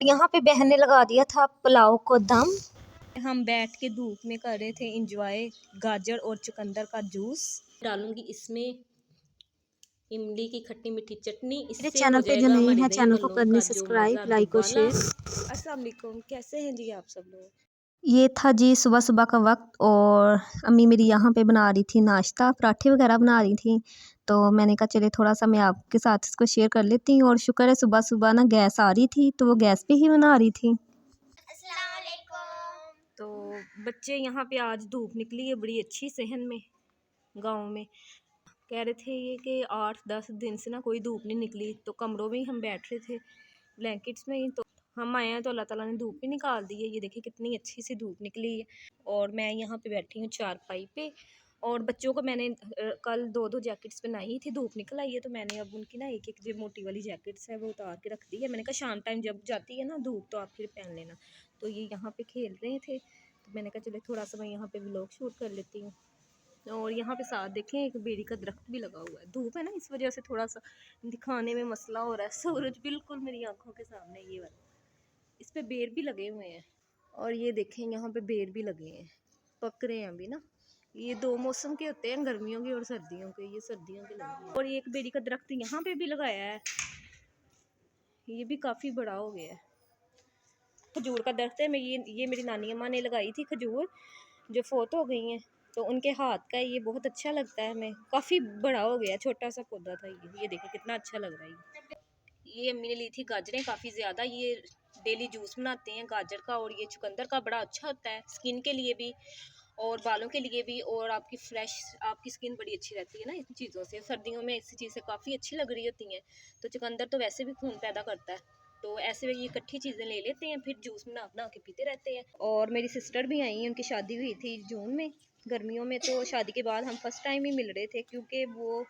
यहाँ पे बहन ने लगा दिया था पुलाव को दम। हम बैठ के धूप में कर रहे थे एंजॉय। गाजर और चुकंदर का जूस डालूंगी इसमें, इमली की खट्टी मीठी चटनी। मेरे इससे चैनल हो पे जो जाएगा नहीं हमारे है दही चैनल को बल्लों करनी का जो सब्सक्राइब, मज़ा लाइक और दुबाला। शेयर। अस्सलाम वालेकुम, कैसे हैं जी आप सब लोग। ये था जी सुबह सुबह का वक्त और अम्मी मेरी यहाँ पे बना रही थी नाश्ता, पराठे वगैरह बना रही थी। तो मैंने कहा चले थोड़ा सा मैं आपके साथ इसको शेयर कर लेती हूँ। और शुक्र है सुबह सुबह ना गैस आ रही थी तो वो गैस पे ही बना रही थी। अस्सलाम वालेकुम। तो बच्चे यहाँ पे आज धूप निकली है बड़ी अच्छी सहन में, गांव में। कह रहे थे ये कि 8-10 दिन से ना कोई धूप नहीं निकली, तो कमरों में ही हम बैठ रहे थे ब्लैंकेट्स में ही। तो हम आए हैं तो अल्लाह ताला ने धूप भी निकाल दी है। ये देखिए कितनी अच्छी सी धूप निकली है। और मैं यहाँ पे बैठी हूँ चारपाई पे। और बच्चों को मैंने कल 2-2 जैकेट्स बनाई थी, धूप निकल आई है तो मैंने अब उनकी ना एक एक जो मोटी वाली जैकेट्स है वो उतार के रख दी है। मैंने कहा शाम टाइम जब जाती है ना धूप तो आप फिर पहन लेना। तो ये यहाँ पे खेल रहे थे तो मैंने कहा चले थोड़ा सा मैं यहाँ पे व्लॉग शूट कर लेती हूँ। और यहाँ पे साथ देखें एक बेरी का दरख्त भी लगा हुआ है। धूप है ना इस वजह से थोड़ा सा दिखाने में मसला हो रहा है। सूरज बिल्कुल मेरी आंखों के सामने ये वाला, इस पे बेर भी लगे हुए हैं। और ये देखें यहाँ पे बेर भी लगे हैं, पक रहे हैं अभी ना। ये 2 मौसम के होते हैं, गर्मियों के और सर्दियों के। ये सर्दियों के लगे हैं। और ये एक बेरी का दरख्त यहाँ पे भी लगाया है, ये भी काफ़ी बड़ा हो गया है। खजूर का दरख्त है, मैं ये मेरी नानी अम्मा ने लगाई थी खजूर, जो फोत हो गई हैं। तो उनके हाथ का ये बहुत अच्छा लगता है हमें, काफ़ी बड़ा हो गया, छोटा सा पौधा था ये देखिए कितना अच्छा लग रहा है। ये अम्मी ने ली थी गाजरें काफ़ी ज़्यादा। ये डेली जूस बनाते हैं गाजर का और ये चुकंदर का, बड़ा अच्छा होता है स्किन के लिए भी और बालों के लिए भी। और आपकी फ्रेश, आपकी स्किन बड़ी अच्छी रहती है ना इन चीज़ों से। सर्दियों में इसी चीज़ से काफ़ी अच्छी लग रही होती हैं। तो चुकंदर तो वैसे भी खून पैदा करता है, तो ऐसे में ये इकट्ठी चीज़ें ले लेते हैं, फिर जूस बना बना के पीते रहते हैं। और मेरी सिस्टर भी आई हैं, उनकी शादी हुई थी जून में, गर्मियों में। तो शादी के बाद हम फर्स्ट टाइम ही मिल रहे थे, क्योंकि वो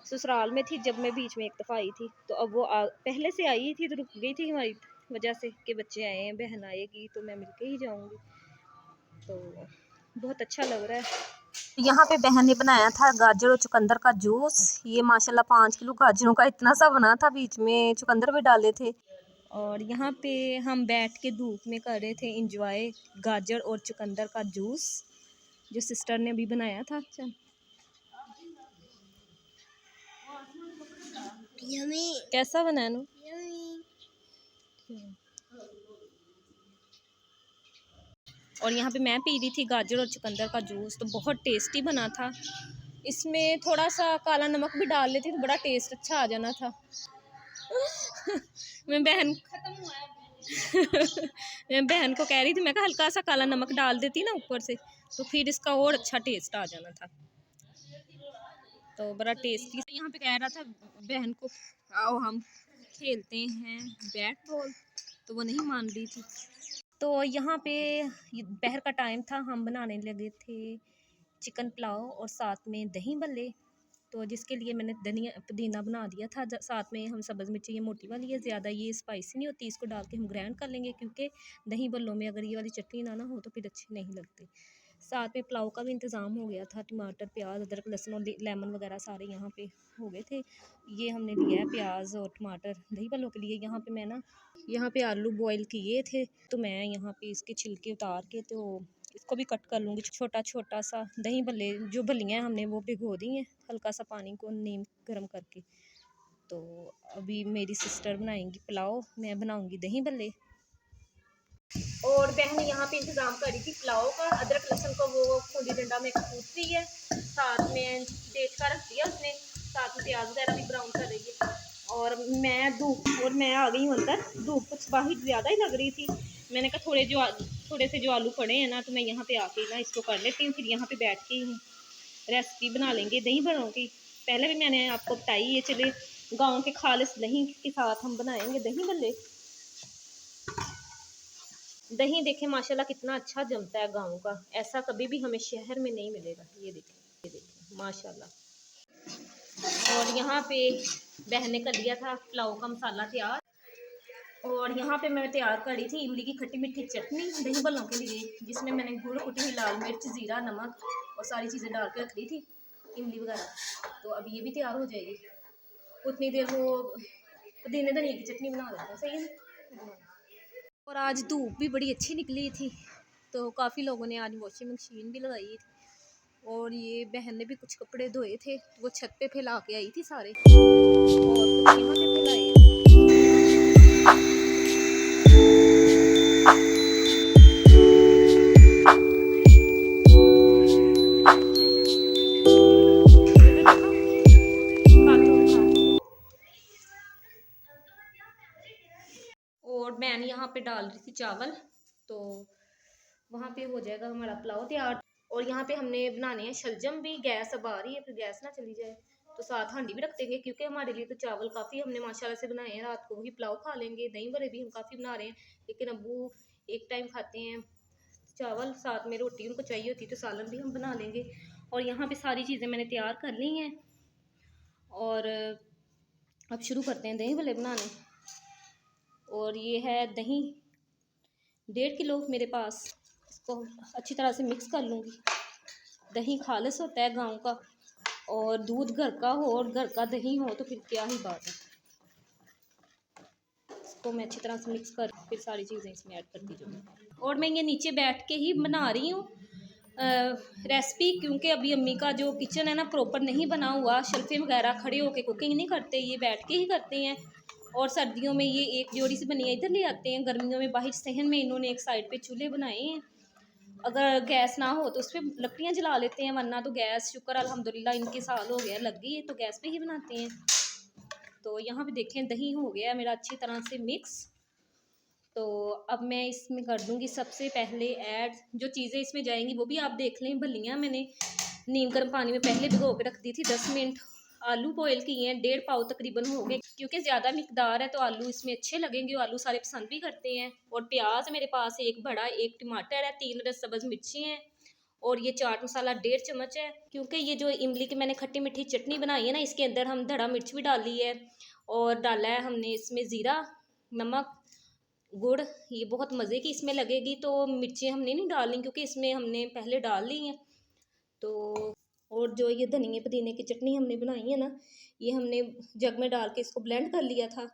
ससुराल में थी जब मैं बीच में एक दफ़ा आई थी। तो अब वो पहले से आई थी तो रुक गई थी हमारी वजह से कि बच्चे आए हैं, बहन आएगी तो मैं मिल के ही जाऊँगी। तो बहुत अच्छा लग रहा है। यहाँ पे बहन ने बनाया था गाजर और चुकंदर का जूस। ये माशाल्लाह 5 किलो गाजरों का इतना सा बना था, बीच में चुकंदर भी डाले थे। और यहाँ पे हम बैठ के धूप में कर रहे थे इंजॉय गाजर और चुकंदर का जूस, जो सिस्टर ने अभी बनाया था। अच्छा कैसा बनाया नु? और यहाँ पे मैं पी रही थी गाजर और चुकंदर का जूस, तो बहुत टेस्टी बना था। इसमें थोड़ा सा काला नमक भी डाल लेती तो बड़ा टेस्ट अच्छा आ जाना था। मैं बहन मैं बहन को कह रही थी, मैं कहा हल्का सा काला नमक डाल देती ना ऊपर से तो फिर इसका और अच्छा टेस्ट आ जाना था। तो बड़ा टेस्टी। यहाँ पे कह रहा था बहन को आओ हम खेलते हैं बैट बॉल, तो वो नहीं मान रही थी। तो यहाँ पे दोपहर का टाइम था, हम बनाने लगे थे चिकन पुलाव और साथ में दही भल्ले। तो जिसके लिए मैंने धनिया पुदीना बना दिया था, साथ में हम सब्ज़ मिर्ची, ये मोटी वाली है, ज़्यादा ये स्पाइसी नहीं होती, इसको डाल के हम ग्राइंड कर लेंगे, क्योंकि दही भल्लों में अगर ये वाली चटनी ना हो तो फिर अच्छी नहीं लगती। साथ में पुलाव का भी इंतज़ाम हो गया था, टमाटर प्याज अदरक लहसुन और लेमन वगैरह सारे यहाँ पे हो गए थे। ये हमने लिया है प्याज और टमाटर दही भल्लों के लिए। यहाँ पे मैं ना यहाँ पे आलू बॉईल किए थे, तो मैं यहाँ पे इसके छिलके उतार के तो इसको भी कट कर लूँगी छोटा छोटा सा। दही भल्ले जो भल्लियाँ हमने वो भिगो दी हैं हल्का सा पानी को नीम गर्म करके। तो अभी मेरी सिस्टर बनाएंगी पुलाव, मैं बनाऊँगी दही भल्ले। और बहन यहाँ पे इंतज़ाम करी थी पुलाव का, अदरक लहसुन को वो खूंदी डंडा में कूट रही है, साथ में तेज का रख दिया उसने, साथ में प्याज वगैरह भी ब्राउन कर रही है। और मैं आ गई हूँ अंदर। धूप कुछ बाहर ज़्यादा ही लग रही थी, मैंने कहा थोड़े से जो आलू पड़े हैं ना, तो मैं यहाँ पे आके ना इसको कर लेती हूँ, फिर यहाँ पे बैठ के रेसिपी बना लेंगे दही भल्लों की। पहले भी मैंने आपको बताई, ये चले गाँव के खालिस दही के साथ हम बनाएंगे दही भल्ले। दही देखें माशाल्लाह कितना अच्छा जमता है गाँव का, ऐसा कभी भी हमें शहर में नहीं मिलेगा। ये देखें माशाल्लाह। और यहाँ पे बहन ने कर लिया था पुलाव का मसाला तैयार। और यहाँ पे मैं तैयार करी थी इमली की खट्टी मीठी चटनी दही भल्लों के लिए, जिसमें मैंने गुड़, कुटी हुई लाल मिर्च, ज़ीरा, नमक और सारी चीज़ें डाल के रख दी थी, इमली वगैरह। तो अब ये भी तैयार हो जाएगी, उतनी देर वो पुदीने धनिया की चटनी बना देते हैं। सही है ना? और आज धूप भी बड़ी अच्छी निकली थी, तो काफ़ी लोगों ने आज वॉशिंग मशीन भी लगाई थी। और ये बहन ने भी कुछ कपड़े धोए थे, तो वो छत पे फैला के आई थी सारे, और कुछ यहाँ पे फैलाए। और मैंने यहाँ पे डाल रही थी चावल, तो वहाँ पे हो जाएगा हमारा पुलाव तैयार। और यहाँ पे हमने बनाने हैं शलजम भी। गैस अब आ रही है, फिर गैस ना चली जाए, तो साथ हांडी भी रख देंगे, क्योंकि हमारे लिए तो चावल काफ़ी हमने माशाल्लाह से बनाए हैं। रात को वही पुलाव खा लेंगे। दही बड़े भी हम काफ़ी बना रहे हैं, लेकिन अब्बू एक टाइम खाते हैं चावल, साथ में रोटी उनको चाहिए होती, तो सालन भी हम बना लेंगे। और यहाँ पे सारी चीज़ें मैंने तैयार कर ली हैं, और अब शुरू करते हैं दही भल्ले बनाने। और ये है दही 1.5 किलो मेरे पास, इसको अच्छी तरह से मिक्स कर लूँगी। दही खालिस होता है गांव का, और दूध घर का हो और घर का दही हो तो फिर क्या ही बात है। इसको मैं अच्छी तरह से मिक्स कर फिर सारी चीज़ें इसमें ऐड करती जाऊँगी। और मैं ये नीचे बैठ के ही बना रही हूँ रेसिपी, क्योंकि अभी अम्मी का जो किचन है ना प्रॉपर नहीं बना हुआ। शेल्फे वगैरह खड़े होके कुकिंग नहीं करते, ये बैठ के ही करते हैं। और सर्दियों में ये एक जोड़ी से बनिया इधर ले आते हैं, गर्मियों में बाहर सहन में इन्होंने एक साइड पे चूल्हे बनाए हैं। अगर गैस ना हो तो उस पर लकड़ियाँ जला लेते हैं, वरना तो गैस शुक्र अल्हम्दुलिल्लाह इनके साल हो गया लग गई है, तो गैस पे ही बनाते हैं। तो यहाँ पे देखें दही हो गया मेरा अच्छी तरह से मिक्स। तो अब मैं इसमें कर दूँगी सबसे पहले ऐड, जो चीज़ें इसमें जाएंगी वो भी आप देख लें। भलियाँ मैंने नीम गर्म पानी में पहले भिगो के रख दी थी 10 मिनट। आलू बॉयल किए हैं, 1.5 पाव तकरीबन हो गए, क्योंकि ज़्यादा मिकदार है तो आलू इसमें अच्छे लगेंगे। आलू सारे पसंद भी करते हैं। और प्याज मेरे पास एक बड़ा, एक टमाटर है, 3 सब्ज़ मिर्ची हैं, और ये चाट मसाला 1.5 चम्मच है। क्योंकि ये जो इमली की मैंने खट्टी मीठी चटनी बनाई है ना, इसके अंदर हम धड़ा मिर्च भी डाली है, और डाला है हमने इसमें ज़ीरा, नमक, गुड़। ये बहुत मज़े की इसमें लगेगी, तो मिर्चें हमने नहीं डालनी क्योंकि इसमें हमने पहले डाल ली हैं। तो और जो ये धनिया पुदीने की चटनी हमने बनाई है ना, ये हमने जग में डाल के इसको ब्लेंड कर लिया था।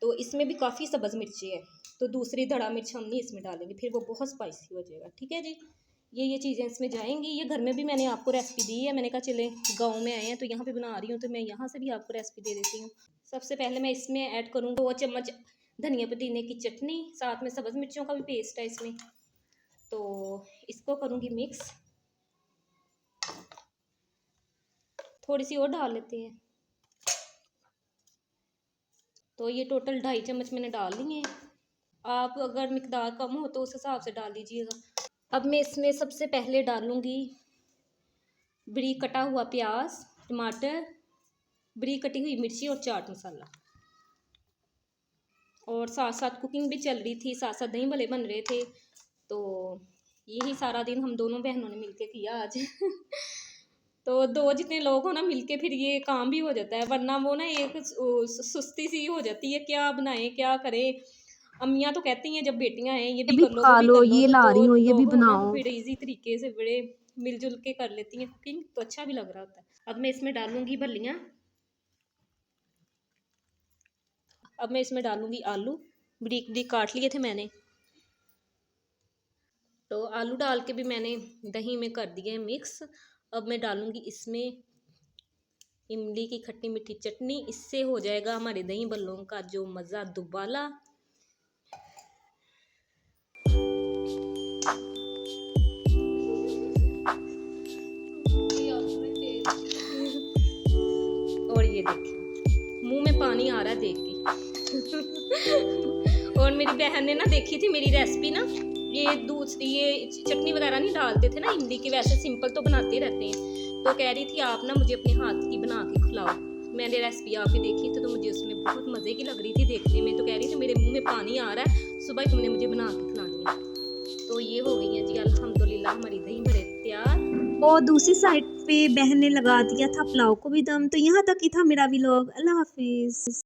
तो इसमें भी काफ़ी सब्ज़ मिर्ची है, तो दूसरी धड़ा मिर्च हम नहीं इसमें डालेंगे, फिर वो बहुत स्पाइसी हो जाएगा। ठीक है जी, ये चीज़ें इसमें जाएंगी। ये घर में भी मैंने आपको रेसिपी दी है, मैंने कहा चले गांव में आए हैं तो यहाँ पे बना रही हूँ, तो मैं यहाँ से भी आपको रेसिपी दे देती हूँ। सबसे पहले मैं इसमें ऐड करूँगी 2 चम्मच धनिया पुदीने की चटनी, साथ में सब्ज़ मिर्चों का भी पेस्ट है इसमें। तो इसको करूँगी मिक्स, थोड़ी सी और डाल लेते हैं। तो ये टोटल 2.5 चम्मच मैंने डाल ली हैं। आप अगर मिकदार कम हो तो उस हिसाब से डाल दीजिएगा। अब मैं इसमें सबसे पहले डालूँगी बरीक कटा हुआ प्याज, टमाटर, बरीक कटी हुई मिर्ची और चाट मसाला। और साथ साथ कुकिंग भी चल रही थी, साथ साथ दही भल्ले बन रहे थे। तो यही सारा दिन हम दोनों बहनों ने मिलके किया आज। तो 2 जितने लोग हो ना मिलके, फिर ये काम भी हो जाता है, वरना वो ना एक सुस्ती सी हो जाती है, क्या बनाएं क्या करें। अम्मियाँ तो कहती हैं जब बेटियां हैं ये भी अभी कर लो, वो खा भी लो, कर लो, ये तो ला 2 रही हूँ, ये भी लोग हो ना तो बनाओ। फिर इजी तरीके से बड़े मिलजुल के कर लेती हैं कुकिंग, तो अच्छा भी लग रहा होता है। अब मैं इसमें डालूंगी भलियाँ। अब मैं इसमें डालूंगी आलू, बरीक बरीक काट लिए थे मैंने। तो आलू डाल के भी मैंने दही में कर दिए मिक्स। अब मैं डालूंगी इसमें इमली की खट्टी मीठी चटनी, इससे हो जाएगा हमारे दही भल्लों का जो मज़ा दुबाला। और ये देखिए मुंह में पानी आ रहा है देख के। और मेरी बहन ने ना देखी थी मेरी रेसिपी ना, ये दूसरी ये चटनी वगैरह नहीं डालते थे ना इमली की, वैसे सिंपल तो बनाते रहते हैं। तो कह रही थी आप ना मुझे अपने हाथ की बना के खिलाओ। मैंने रेसिपी आपकी देखी थी तो मुझे उसमें बहुत मज़े की लग रही थी देखने में, तो कह रही थी मेरे मुंह में पानी आ रहा है, सुबह तुमने मुझे बना के खिलानी है। तो ये हो गई है जी अल्हम्दुलिल्लाह हमारी दही भल्ले तैयार। और दूसरी साइड पे बहन ने लगा दिया था पुलाव को भी दम। तो यहाँ तक ही था मेरा व्लॉग। अल्लाह हाफिज़।